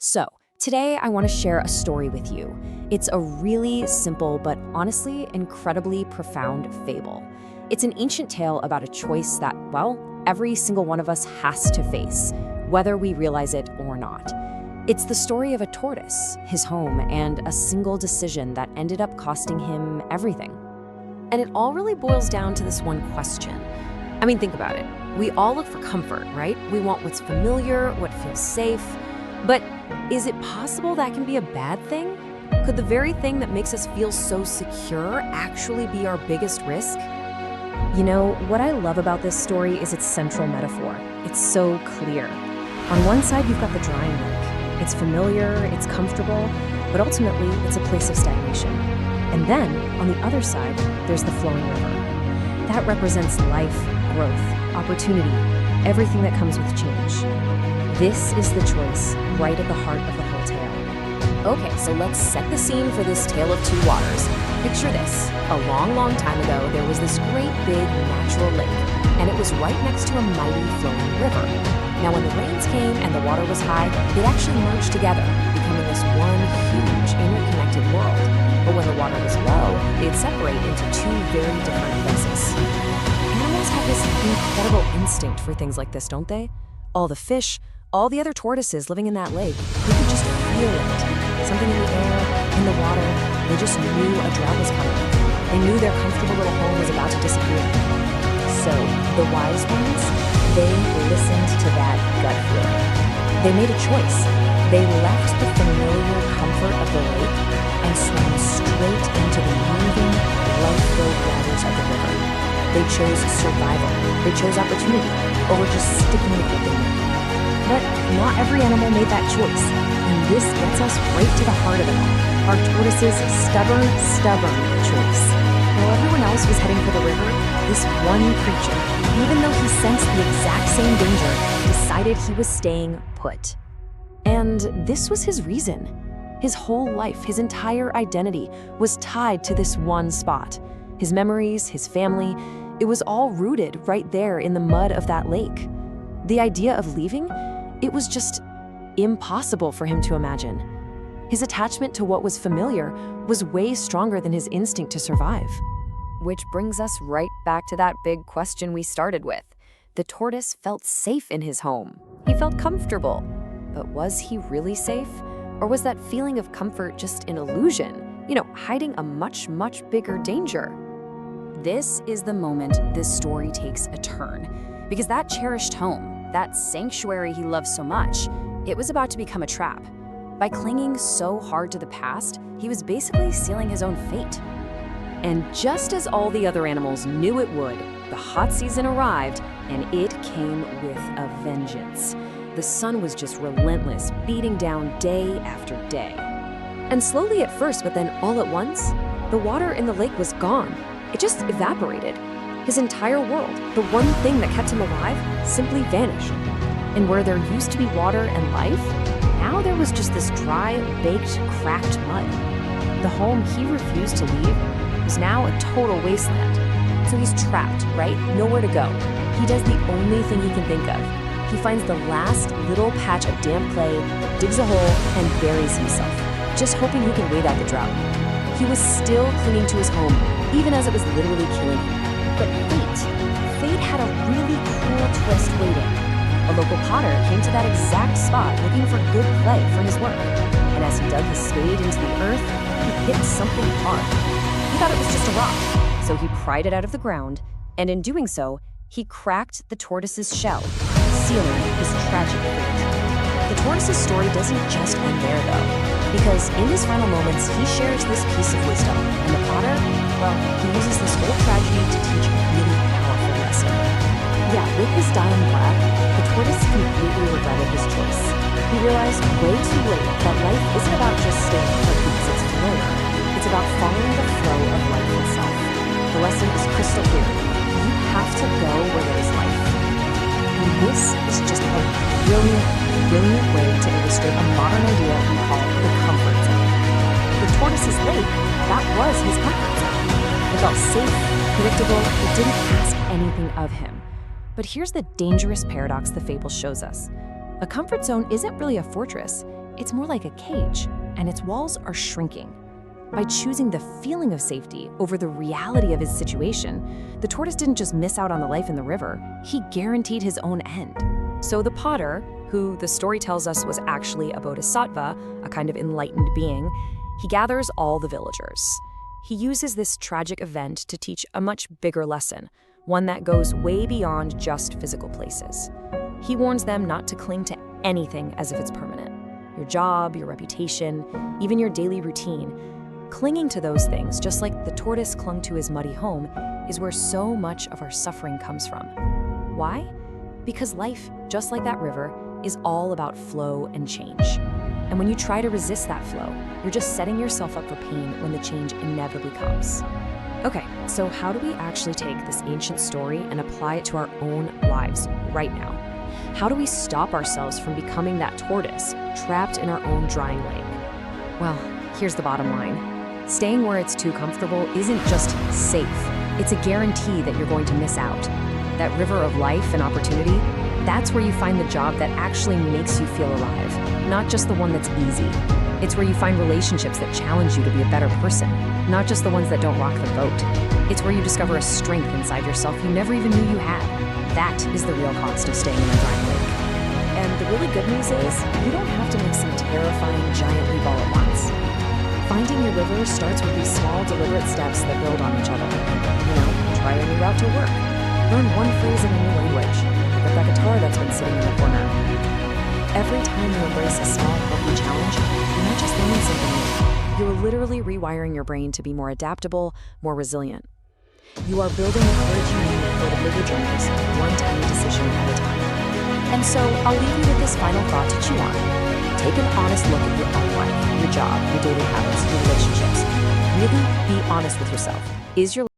So, today I want to share a story with you. It's a really simple but honestly incredibly profound fable. It's an ancient tale about a choice that, well, every single one of us has to face, whether we realize it or not. It's the story of a tortoise, his home, and a single decision that ended up costing him everything. And it all really boils down to this one question. I mean, think about it. We all look for comfort, right? We want what's familiar, what feels safe. But is it possible that can be a bad thing? Could the very thing that makes us feel so secure actually be our biggest risk? You know, what I love about this story is its central metaphor. It's so clear. On one side, you've got the drying lake. It's familiar, it's comfortable, but ultimately, it's a place of stagnation. And then, on the other side, there's the flowing river. That represents life, growth, opportunity, everything that comes with change. This is the choice right at the heart of the whole tale. Okay, so let's set the scene for this tale of two waters. Picture this. A long, long time ago, there was this great big natural lake, and it was right next to a mighty flowing river. Now, when the rains came and the water was high, it actually merged together, becoming this one huge interconnected world. But when the water was low, they'd separate into two very different places. Animals have this incredible instinct for things like this, don't they? All the fish, all the other tortoises living in that lake, they could just feel it. Something in the air, in the water. They just knew a drought was coming. They knew their comfortable little home was about to disappear. So, the wise ones, they listened to that gut feeling. They made a choice. They left the familiar comfort of the lake and swam straight into the moving, life-filled waters of the river. They chose survival. They chose opportunity over just sticking with what they knew. But not every animal made that choice, and this gets us right to the heart of it all. Our tortoise's stubborn choice. While everyone else was heading for the river, this one creature, even though he sensed the exact same danger, decided he was staying put. And this was his reason. His whole life, his entire identity, was tied to this one spot. His memories, his family, it was all rooted right there in the mud of that lake. The idea of leaving, it was just impossible for him to imagine. His attachment to what was familiar was way stronger than his instinct to survive. Which brings us right back to that big question we started with. The tortoise felt safe in his home. He felt comfortable. But was he really safe? Or was that feeling of comfort just an illusion? Hiding a much, much bigger danger? This is the moment this story takes a turn. Because that cherished home, that sanctuary he loved so much, it was about to become a trap. By clinging so hard to the past, he was basically sealing his own fate. And just as all the other animals knew it would, the hot season arrived, and it came with a vengeance. The sun was just relentless, beating down day after day. And slowly at first, but then all at once, the water in the lake was gone. It just evaporated. His entire world, the one thing that kept him alive, simply vanished. And where there used to be water and life, now there was just this dry, baked, cracked mud. The home he refused to leave was now a total wasteland. So he's trapped, right? Nowhere to go. He does the only thing he can think of. He finds the last little patch of damp clay, digs a hole, and buries himself, just hoping he can wait out the drought. He was still clinging to his home, even as it was literally killing him. But fate had a really cruel twist waiting. A local potter came to that exact spot looking for good clay for his work. And as he dug his spade into the earth, he hit something hard. He thought it was just a rock, so he pried it out of the ground, and in doing so, he cracked the tortoise's shell, sealing his tragic fate. The tortoise's story doesn't just end there, though, because in his final moments, he shares this piece of wisdom, and the potter, well, he uses this whole tragedy to teach a really powerful lesson. Yeah, with his dying breath, the tortoise completely regretted his choice. He realized way too late that life isn't about just staying put because it's familiar. It's about following the flow of life itself. The lesson is crystal clear. You have to go where there is life. And this is just a brilliant way to illustrate a modern idea we call the comfort zone. The tortoise's lake, that was his comfort zone. It felt safe, predictable, it didn't ask anything of him. But here's the dangerous paradox the fable shows us. A comfort zone isn't really a fortress. It's more like a cage, and its walls are shrinking. By choosing the feeling of safety over the reality of his situation, the tortoise didn't just miss out on the life in the river, he guaranteed his own end. So the potter, who the story tells us was actually a bodhisattva, a kind of enlightened being, he gathers all the villagers. He uses this tragic event to teach a much bigger lesson, one that goes way beyond just physical places. He warns them not to cling to anything as if it's permanent. Your job, your reputation, even your daily routine. Clinging to those things, just like the tortoise clung to his muddy home, is where so much of our suffering comes from. Why? Because life, just like that river, is all about flow and change. And when you try to resist that flow, you're just setting yourself up for pain when the change inevitably comes. Okay, so how do we actually take this ancient story and apply it to our own lives right now? How do we stop ourselves from becoming that tortoise trapped in our own drying lake? Well, here's the bottom line. Staying where it's too comfortable isn't just safe. It's a guarantee that you're going to miss out. That river of life and opportunity, that's where you find the job that actually makes you feel alive, not just the one that's easy. It's where you find relationships that challenge you to be a better person, not just the ones that don't rock the boat. It's where you discover a strength inside yourself you never even knew you had. That is the real cost of staying in a dry lake. And the really good news is, you don't have to make some terrifying giant leap all at once. Finding your river starts with these small, deliberate steps that build on each other. Try a new route to work. Learn one phrase in a new language. Pick up that guitar that's been sitting in the corner. Every time you embrace a small, healthy challenge, you're not just learning something new. You're literally rewiring your brain to be more adaptable, more resilient. You are building the courage you need for the bigger journeys, one tiny decision at a time. And so, I'll leave you with this final thought to chew on. Take an honest look at your own life, your job, your daily habits, your relationships. Really be honest with yourself. Is your